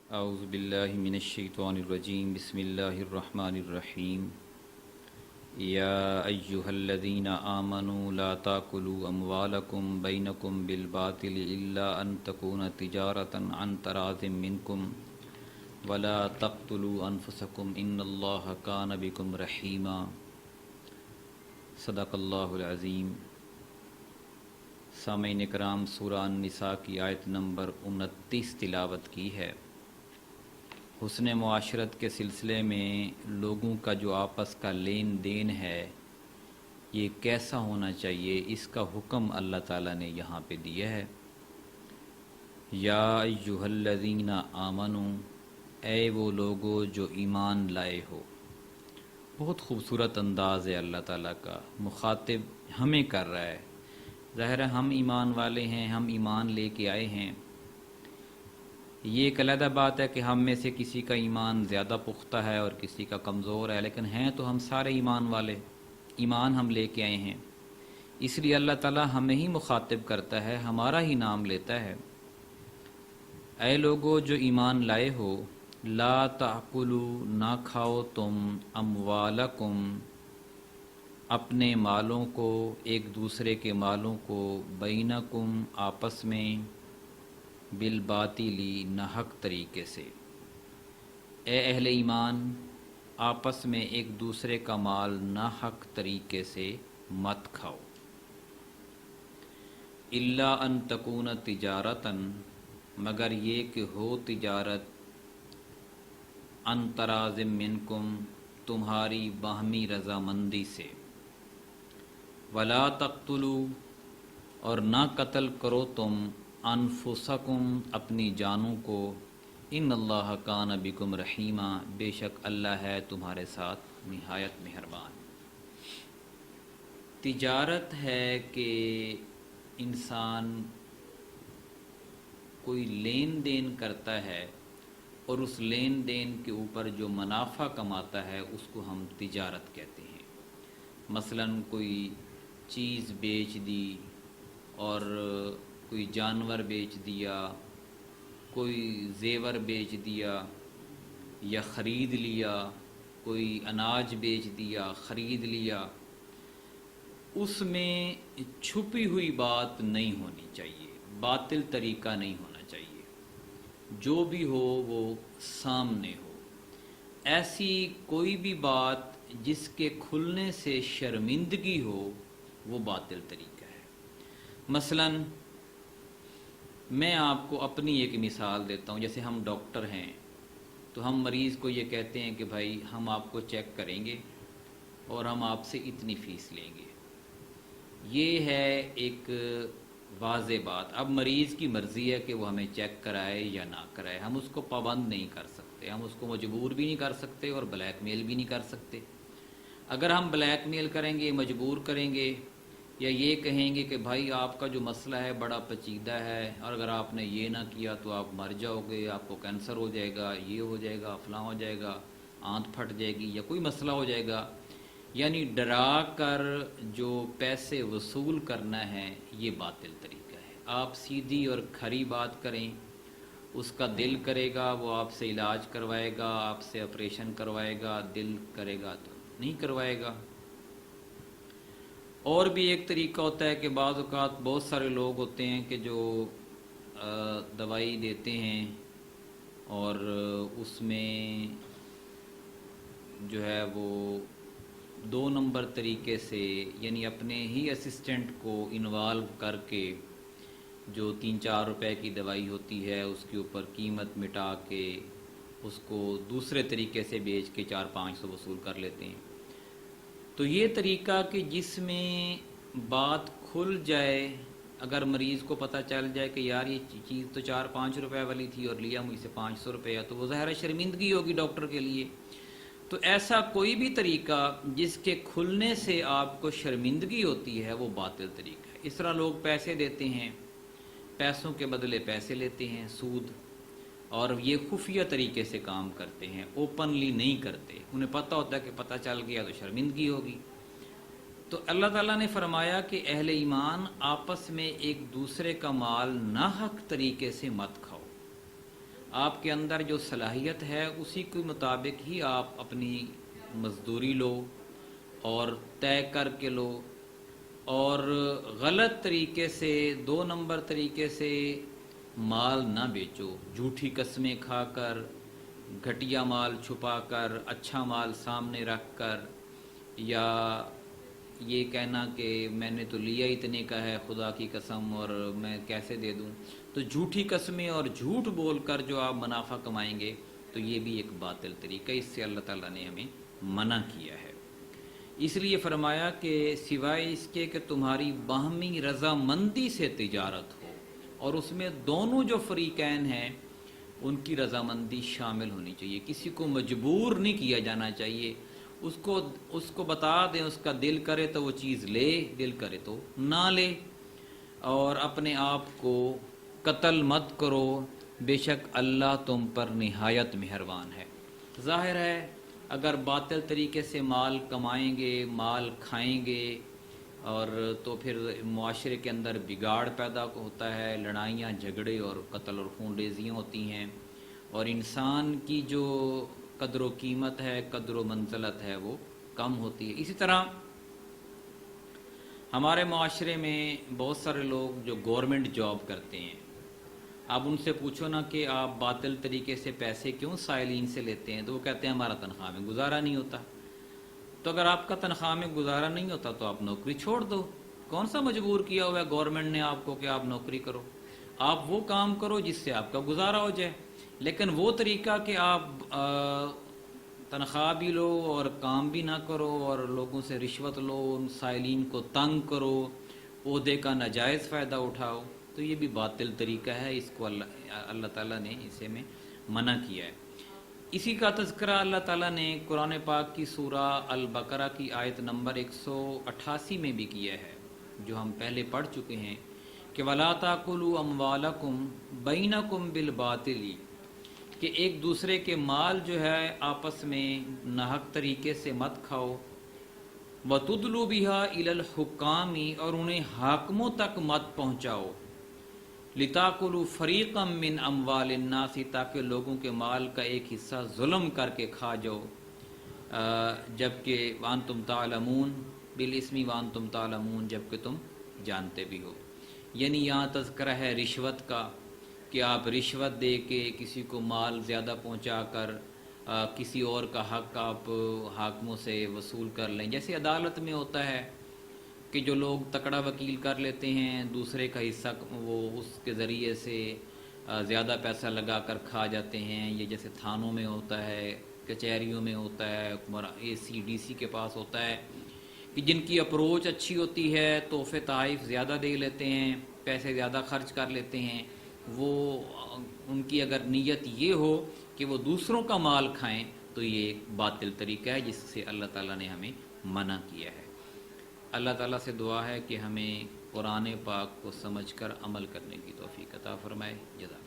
اعوذ باللہ من الشیطان الرجیم بسم اللہ الرحمن الرحیم یا ایہا الذین آمنوا لا تاکلوا اموالکم بینکم بالباطل الا ان تکون تجارتا عن تراض منکم ولا تقتلوا انفسکم ان اللہ کان بکم رحیما۔ صدق اللہ العظیم۔ سامعین کرام، سورہ النساء کی آیت نمبر 29 تلاوت کی ہے۔ حسن معاشرت کے سلسلے میں لوگوں کا جو آپس کا لین دین ہے یہ کیسا ہونا چاہیے، اس کا حکم اللہ تعالیٰ نے یہاں پہ دیا ہے۔ یا ایہا الذین آمنوا، اے وہ لوگو جو ایمان لائے ہو۔ بہت خوبصورت انداز ہے اللہ تعالیٰ کا، مخاطب ہمیں کر رہا ہے۔ ظاہر ہے ہم ایمان والے ہیں، ہم ایمان لے کے آئے ہیں۔ یہ ایک علیحدہ بات ہے کہ ہم میں سے کسی کا ایمان زیادہ پختہ ہے اور کسی کا کمزور ہے، لیکن ہیں تو ہم سارے ایمان والے، ایمان ہم لے کے آئے ہیں۔ اس لیے اللہ تعالیٰ ہمیں ہی مخاطب کرتا ہے، ہمارا ہی نام لیتا ہے۔ اے لوگو جو ایمان لائے ہو، لا تاکلوا، نہ کھاؤ تم، اموالکم، اپنے مالوں کو، ایک دوسرے کے مالوں کو، بینکم، آپس میں، بالباطلی، ناحق طریقے سے۔ اے اہل ایمان، آپس میں ایک دوسرے کا مال ناحق طریقے سے مت کھاؤ۔ الا ان تکون تجارتاً، مگر یہ کہ ہو تجارت، عن تراض منکم، تمہاری باہمی رضامندی سے۔ ولا تقتلوا، اور نہ قتل کرو تم، انفسکم، اپنی جانوں کو، ان اللہ کان بکم رحیما، بے شک اللہ ہے تمہارے ساتھ نہایت مہربان۔ تجارت ہے کہ انسان کوئی لین دین کرتا ہے اور اس لین دین کے اوپر جو منافع کماتا ہے اس کو ہم تجارت کہتے ہیں۔ مثلاً کوئی چیز بیچ دی اور کوئی جانور بیچ دیا، کوئی زیور بیچ دیا یا خرید لیا، کوئی اناج بیچ دیا، خرید لیا، اس میں چھپی ہوئی بات نہیں ہونی چاہیے، باطل طریقہ نہیں ہونا چاہیے، جو بھی ہو وہ سامنے ہو۔ ایسی کوئی بھی بات جس کے کھلنے سے شرمندگی ہو وہ باطل طریقہ ہے۔ مثلاً میں آپ کو اپنی ایک مثال دیتا ہوں، جیسے ہم ڈاکٹر ہیں تو ہم مریض کو یہ کہتے ہیں کہ بھائی ہم آپ کو چیک کریں گے اور ہم آپ سے اتنی فیس لیں گے۔ یہ ہے ایک واضح بات۔ اب مریض کی مرضی ہے کہ وہ ہمیں چیک کرائے یا نہ کرائے، ہم اس کو پابند نہیں کر سکتے، ہم اس کو مجبور بھی نہیں کر سکتے اور بلیک میل بھی نہیں کر سکتے۔ اگر ہم بلیک میل کریں گے، مجبور کریں گے، یا یہ کہیں گے کہ بھائی آپ کا جو مسئلہ ہے بڑا پیچیدہ ہے اور اگر آپ نے یہ نہ کیا تو آپ مر جاؤ گے، آپ کو کینسر ہو جائے گا، یہ ہو جائے گا، فلاں ہو جائے گا، آنت پھٹ جائے گی یا کوئی مسئلہ ہو جائے گا، یعنی ڈرا کر جو پیسے وصول کرنا ہے یہ باطل طریقہ ہے۔ آپ سیدھی اور کھری بات کریں، اس کا دل کرے گا وہ آپ سے علاج کروائے گا، آپ سے آپریشن کروائے گا، دل کرے گا تو نہیں کروائے گا۔ اور بھی ایک طریقہ ہوتا ہے کہ بعض اوقات بہت سارے لوگ ہوتے ہیں کہ جو دوائی دیتے ہیں اور اس میں جو ہے وہ 2 نمبر طریقے سے، یعنی اپنے ہی اسسٹنٹ کو انوالو کر کے جو 3-4 روپے کی دوائی ہوتی ہے اس کے اوپر قیمت مٹا کے اس کو دوسرے طریقے سے بیچ کے 400-500 وصول کر لیتے ہیں۔ تو یہ طریقہ کہ جس میں بات کھل جائے، اگر مریض کو پتہ چل جائے کہ یار یہ چیز تو 4-5 روپے والی تھی اور لیا مجھ سے 500 روپے، تو وہ ظاہر شرمندگی ہوگی ڈاکٹر کے لیے۔ تو ایسا کوئی بھی طریقہ جس کے کھلنے سے آپ کو شرمندگی ہوتی ہے وہ باطل طریقہ ہے۔ اس طرح لوگ پیسے دیتے ہیں، پیسوں کے بدلے پیسے لیتے ہیں، سود، اور یہ خفیہ طریقے سے کام کرتے ہیں، اوپنلی نہیں کرتے، انہیں پتہ ہوتا ہے کہ پتہ چل گیا تو شرمندگی ہوگی۔ تو اللہ تعالیٰ نے فرمایا کہ اہل ایمان آپس میں ایک دوسرے کا مال ناحق طریقے سے مت کھاؤ۔ آپ کے اندر جو صلاحیت ہے اسی کے مطابق ہی آپ اپنی مزدوری لو اور طے کر کے لو، اور غلط طریقے سے 2 نمبر طریقے سے مال نہ بیچو، جھوٹی قسمیں کھا کر، گھٹیا مال چھپا کر، اچھا مال سامنے رکھ کر، یا یہ کہنا کہ میں نے تو لیا اتنے کا ہے خدا کی قسم اور میں کیسے دے دوں۔ تو جھوٹی قسمیں اور جھوٹ بول کر جو آپ منافع کمائیں گے تو یہ بھی ایک باطل طریقہ، اس سے اللہ تعالیٰ نے ہمیں منع کیا ہے۔ اس لیے فرمایا کہ سوائے اس کے کہ تمہاری باہمی رضامندی سے تجارت ہو، اور اس میں دونوں جو فریقین ہیں ان کی رضامندی شامل ہونی چاہیے، کسی کو مجبور نہیں کیا جانا چاہیے، اس کو بتا دیں، اس کا دل کرے تو وہ چیز لے، دل کرے تو نہ لے، اور اپنے آپ کو قتل مت کرو، بے شک اللہ تم پر نہایت مہربان ہے۔ ظاہر ہے اگر باطل طریقے سے مال کمائیں گے، مال کھائیں گے، اور تو پھر معاشرے کے اندر بگاڑ پیدا ہوتا ہے، لڑائیاں جھگڑے اور قتل اور خون ریزیاں ہوتی ہیں، اور انسان کی جو قدر و قیمت ہے، قدر و منزلت ہے، وہ کم ہوتی ہے۔ اسی طرح ہمارے معاشرے میں بہت سارے لوگ جو گورنمنٹ جاب کرتے ہیں، اب ان سے پوچھو نا کہ آپ باطل طریقے سے پیسے کیوں سائلین سے لیتے ہیں، تو وہ کہتے ہیں ہمارا تنخواہ میں گزارا نہیں ہوتا۔ تو اگر آپ کا تنخواہ میں گزارا نہیں ہوتا تو آپ نوکری چھوڑ دو، کون سا مجبور کیا ہوا ہے گورنمنٹ نے آپ کو کہ آپ نوکری کرو؟ آپ وہ کام کرو جس سے آپ کا گزارا ہو جائے، لیکن وہ طریقہ کہ آپ تنخواہ بھی لو اور کام بھی نہ کرو اور لوگوں سے رشوت لو، ان سائلین کو تنگ کرو، عہدے کا ناجائز فائدہ اٹھاؤ، تو یہ بھی باطل طریقہ ہے، اس کو اللہ تعالیٰ نے اسے میں منع کیا ہے۔ اسی کا تذکرہ اللہ تعالیٰ نے قرآن پاک کی سورہ البقرہ کی آیت نمبر 188 میں بھی کیا ہے، جو ہم پہلے پڑھ چکے ہیں کہ وَلَا تَأْكُلُوا أَمْوَالَكُمْ بَيْنَكُمْ بِالْبَاطِلِ، کہ ایک دوسرے کے مال جو ہے آپس میں ناحق طریقے سے مت کھاؤ، وَتُدْلُوا بِهَا إِلَى الْحُكَّامِ، اور انہیں حاکموں تک مت پہنچاؤ، لِتَأْكُلُوا فَرِيقًا مِّنْ أَمْوَالِ النَّاسِ، تاکہ لوگوں کے مال کا ایک حصہ ظلم کر کے کھا جاؤ، جبکہ وَأَنْتُمْ تَعْلَمُونَ بِالْإِثْمِ وَأَنْتُمْ تَعْلَمُونَ، جبکہ تم جانتے بھی ہو۔ یعنی یہاں تذکرہ ہے رشوت کا، کہ آپ رشوت دے کے کسی کو مال زیادہ پہنچا کر کسی اور کا حق آپ حاکموں سے وصول کر لیں، جیسے عدالت میں ہوتا ہے کہ جو لوگ تکڑا وکیل کر لیتے ہیں، دوسرے کا حصہ وہ اس کے ذریعے سے زیادہ پیسہ لگا کر کھا جاتے ہیں، یہ جیسے تھانوں میں ہوتا ہے، کچہریوں میں ہوتا ہے، ACDC کے پاس ہوتا ہے، کہ جن کی اپروچ اچھی ہوتی ہے، تحفے تحائف زیادہ دے لیتے ہیں، پیسے زیادہ خرچ کر لیتے ہیں، وہ ان کی اگر نیت یہ ہو کہ وہ دوسروں کا مال کھائیں تو یہ ایک باطل طریقہ ہے جس سے اللہ تعالیٰ نے ہمیں منع کیا ہے۔ اللہ تعالیٰ سے دعا ہے کہ ہمیں قرآن پاک کو سمجھ کر عمل کرنے کی توفیق عطا فرمائے۔ جزاک